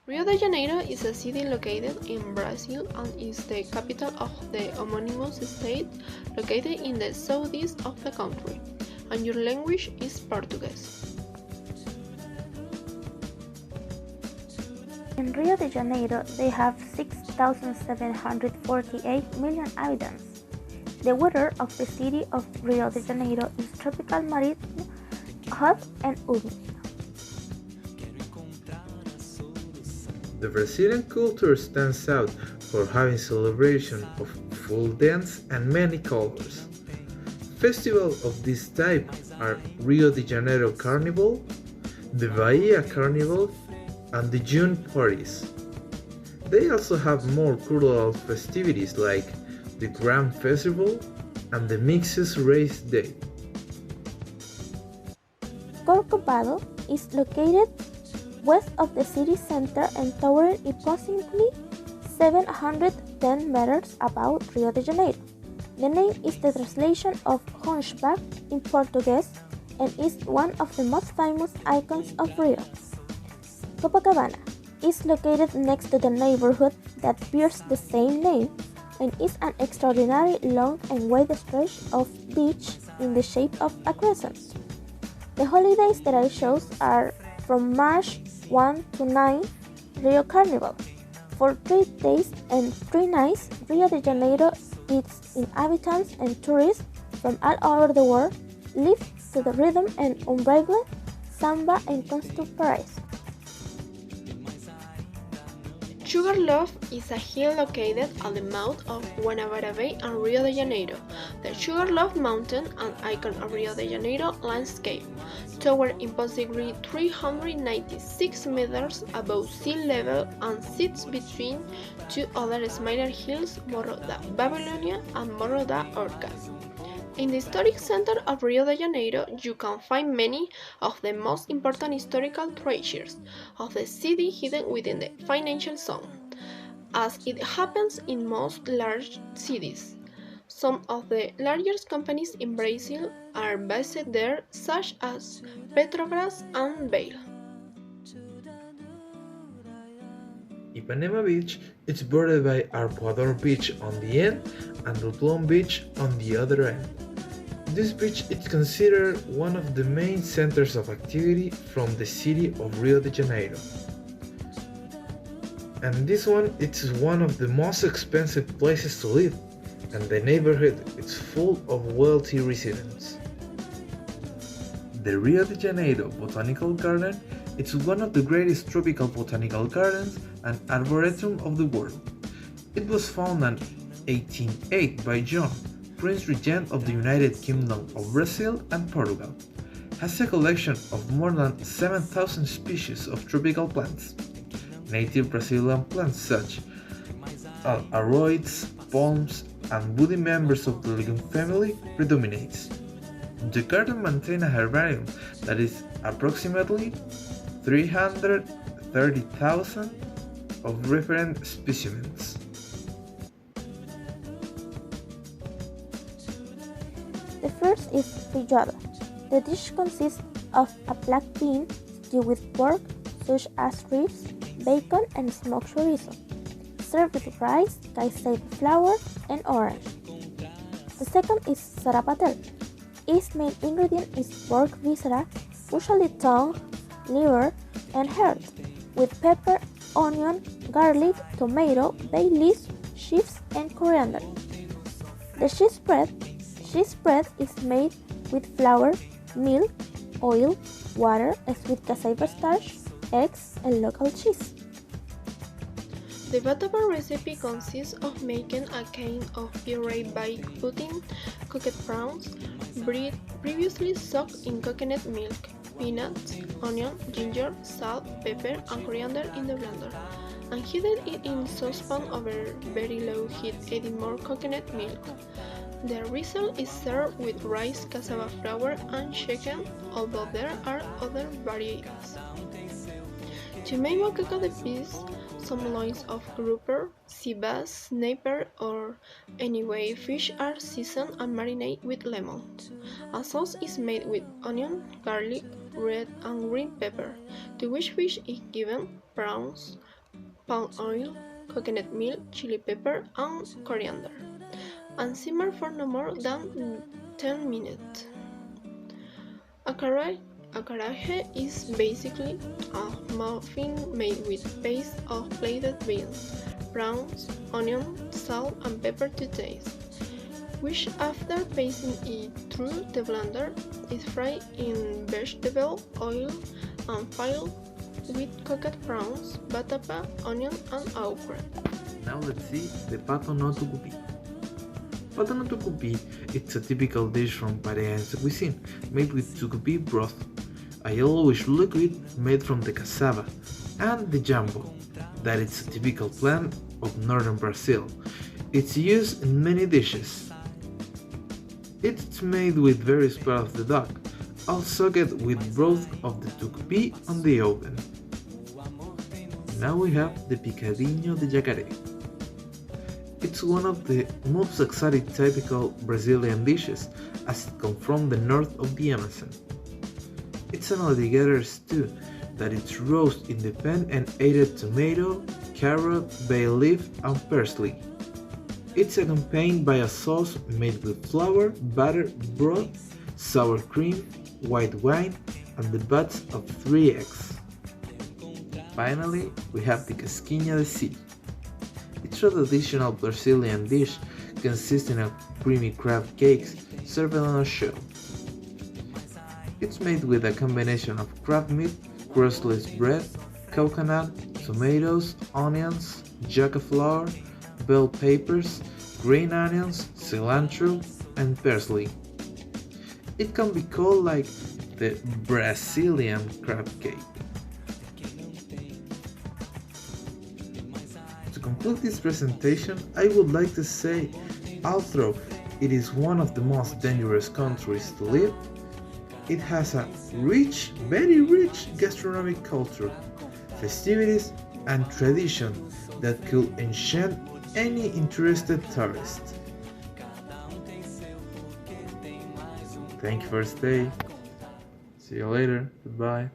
Rio de Janeiro is a city located in Brazil and is the capital of the homonymous state located in the southeast of the country, and your language is Portuguese. In Rio de Janeiro, they have 6,748 million inhabitants. The weather of the city of Rio de Janeiro is tropical marine, hot and humid. The Brazilian culture stands out for having celebration of full dance and many colors. Festivals of this type are Rio de Janeiro Carnival, the Bahia Carnival, and the June parties. They also have more cultural festivities like the Grand Festival and the Mixes Race Day. Corcovado is located west of the city center and towering imposingly 710 meters above Rio de Janeiro. The name is the translation of hunchback in Portuguese and is one of the most famous icons of Rio. Copacabana is located next to the neighborhood that bears the same name and is an extraordinary long and wide stretch of beach in the shape of a crescent. The holidays that I chose are from March 1 to 9, Rio Carnival. For 3 days and 3 nights, Rio de Janeiro, its inhabitants and tourists from all over the world live to the rhythm and unbridled samba and contemporary. Sugarloaf is a hill located at the mouth of Guanabara Bay and Rio de Janeiro. The Sugarloaf Mountain, an icon of Rio de Janeiro landscape, tower imposingly 396 meters above sea level and sits between two other smaller hills, Morro da Babilonia and Morro da Orca. In the historic center of Rio de Janeiro, you can find many of the most important historical treasures of the city hidden within the financial zone, as it happens in most large cities. Some of the largest companies in Brazil are based there, such as Petrobras and Vale. Ipanema Beach is bordered by Arpoador Beach on the end and El Plum Beach on the other end. This beach is considered one of the main centers of activity from the city of Rio de Janeiro. And this one is one of the most expensive places to live, and the neighborhood is full of wealthy residents. The Rio de Janeiro Botanical Garden is one of the greatest tropical botanical gardens and arboretum of the world. It was founded in 1808 by John, Prince Regent of the United Kingdom of Brazil and Portugal. Has a collection of more than 7,000 species of tropical plants. Native Brazilian plants such as aroids, palms, and woody members of the legume family predominates. The garden maintains a herbarium that is approximately 330,000 of reference specimens. The first is feijoada. The dish consists of a black bean stew with pork, such as ribs, bacon, and smoked chorizo, served with rice, cassava flour, and orange. The second is sarapatel. Its main ingredient is pork viscera, usually tongue, liver, and heart, with pepper, onion, garlic, tomato, bay leaves, chives, and coriander. The cheese spread is made with flour, milk, oil, water, sweet cassava starch, eggs, and local cheese. The Vatapá recipe consists of making a kind of puree by putting cooked prawns, previously soaked in coconut milk, peanuts, onion, ginger, salt, pepper, and coriander in the blender, and heating it in saucepan over very low heat, adding more coconut milk. The result is served with rice, cassava flour, and chicken, although there are other varieties. To make moqueca de peas, some loins of grouper, sea bass, snapper, or anyway fish are seasoned and marinated with lemon. A sauce is made with onion, garlic, red and green pepper, to which fish is given prawns, palm oil, coconut milk, chili pepper, and coriander, and simmer for no more than 10 minutes. A caraje is basically a muffin made with paste of plated beans, prawns, onion, salt, and pepper to taste, which after passing it through the blender is fried in vegetable oil and filled with cooked prawns, batapa, onion, and okra. Now let's see the pato no tucupi. Pato no tucupi it's a typical dish from Paraense cuisine, made with tucupi broth, a yellowish liquid made from the cassava, and the jambo, that is a typical plant of northern Brazil. It's used in many dishes. It's made with various parts of the duck, all soaked with broth of the tucupi on the oven. Now we have the picadinho de jacaré. It's one of the most exotic typical Brazilian dishes, as it comes from the north of the Amazon. It's an alligator stew that is roasted in the pan and added tomato, carrot, bay leaf, and parsley. It's accompanied by a sauce made with flour, butter, broth, sour cream, white wine, and the butts of 3 eggs. Finally, we have the casquinha de siri. It's a traditional Brazilian dish consisting of creamy crab cakes served on a shell. It's made with a combination of crab meat, crustless bread, coconut, tomatoes, onions, yucca flour, bell peppers, green onions, cilantro, and parsley. It can be called like the Brazilian crab cake. To conclude this presentation, I would like to say, although it is one of the most dangerous countries to live, it has a rich, very rich gastronomic culture, festivities, and tradition that could enchant any interested tourist. Thank you for staying. See you later. Goodbye.